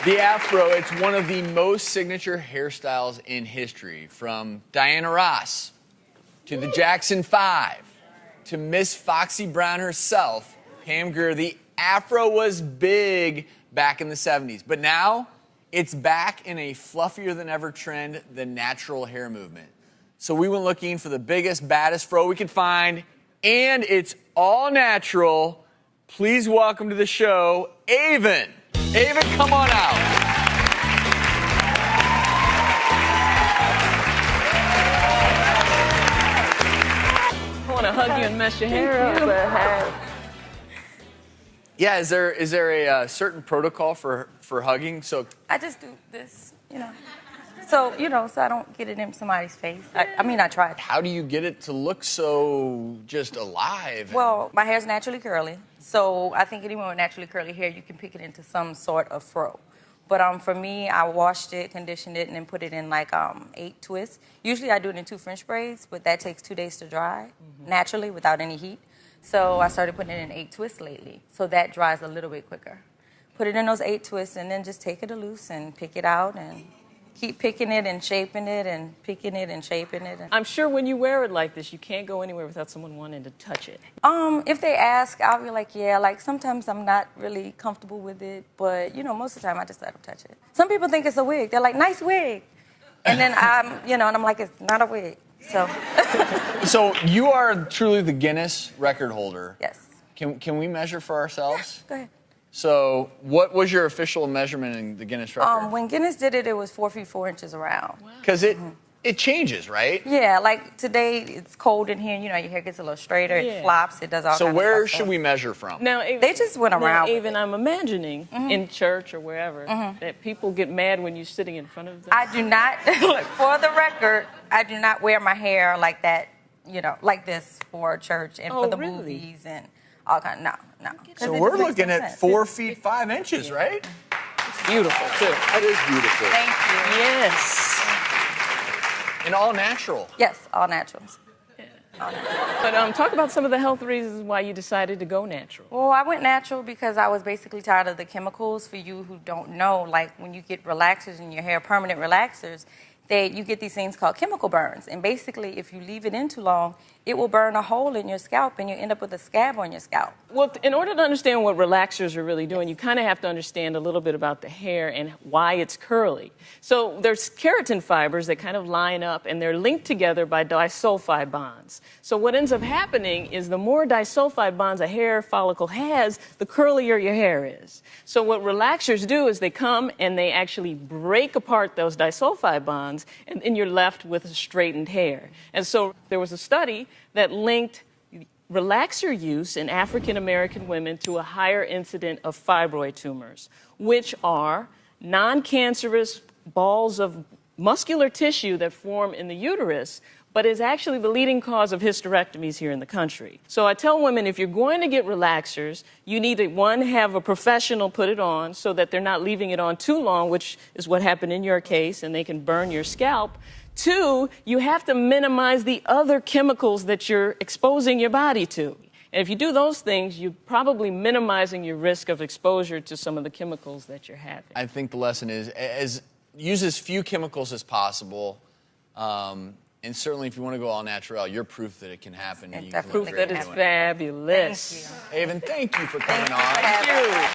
The Afro, it's one of the most signature hairstyles in history. From Diana Ross to the Jackson 5 to Miss Foxy Brown herself, Pam Grier, the Afro was big back in the 70s. But now, it's back in a fluffier than ever trend, the natural hair movement. So we went looking for the biggest, baddest fro we could find, and it's all natural. Please welcome to the show, Aevin. Aevin, come on out. I want to hug you and mess your hair up. Yeah, is there a certain protocol for hugging? So I just do this, So I don't get it in somebody's face. I tried. how do you get it to look so just alive? Well, my hair's naturally curly, so I think anyone with naturally curly hair, you can pick it into some sort of fro. But for me, I washed it, conditioned it, and then put it in like 8 twists. Usually I do it in 2 French braids, but that takes 2 days to dry naturally without any heat. So I started putting it in 8 twists lately, so that dries a little bit quicker. Put it in those 8 twists, and then just take it loose and pick it out and keep picking it and shaping it and picking it and shaping it. I'm sure when you wear it like this, you can't go anywhere without someone wanting to touch it. If they ask, I'll be like, yeah. Like sometimes I'm not really comfortable with it, but most of the time I just let them touch it. Some people think it's a wig. They're like, nice wig, and then and I'm like, it's not a wig. So. So you are truly the Guinness record holder. Yes. Can we measure for ourselves? Go ahead. So what was your official measurement in the Guinness record? When Guinness did it, it was 4 feet 4 inches around. Because it changes, right? Yeah, like today it's cold in here. Your hair gets a little straighter. It flops. It does all. So where should we measure from? Now, they just went around. Even I'm imagining in church or wherever that people get mad when you're sitting in front of them. I do not. For the record, I do not wear my hair like that. Like this for church and for the movies and all kind. No. So we're looking at 4 feet 5 inches, right? It's beautiful too. That is beautiful. Thank you. Yes. And all natural. Yes, all naturals. But talk about some of the health reasons why you decided to go natural. Well, I went natural because I was basically tired of the chemicals. For you who don't know, like when you get relaxers in your hair, permanent relaxers, you get these things called chemical burns. And basically, if you leave it in too long, it will burn a hole in your scalp and you end up with a scab on your scalp. Well, in order to understand what relaxers are really doing, you kind of have to understand a little bit about the hair and why it's curly. So there's keratin fibers that kind of line up and they're linked together by disulfide bonds. So what ends up happening is the more disulfide bonds a hair follicle has, the curlier your hair is. So what relaxers do is they come and they actually break apart those disulfide bonds, and then you're left with a straightened hair. And so there was a study that linked relaxer use in African American women to a higher incidence of fibroid tumors, which are non-cancerous balls of muscular tissue that form in the uterus, but is actually the leading cause of hysterectomies here in the country. So I tell women, if you're going to get relaxers, you need to, one, have a professional put it on so that they're not leaving it on too long, which is what happened in your case, and they can burn your scalp. 2, you have to minimize the other chemicals that you're exposing your body to. And if you do those things, you're probably minimizing your risk of exposure to some of the chemicals that you're having. I think the lesson is use as few chemicals as possible. And certainly, if you want to go all natural, you're proof that it can happen. And you can Proof that it's fabulous. Thank you. Aevin, thank you for coming on. Thank you.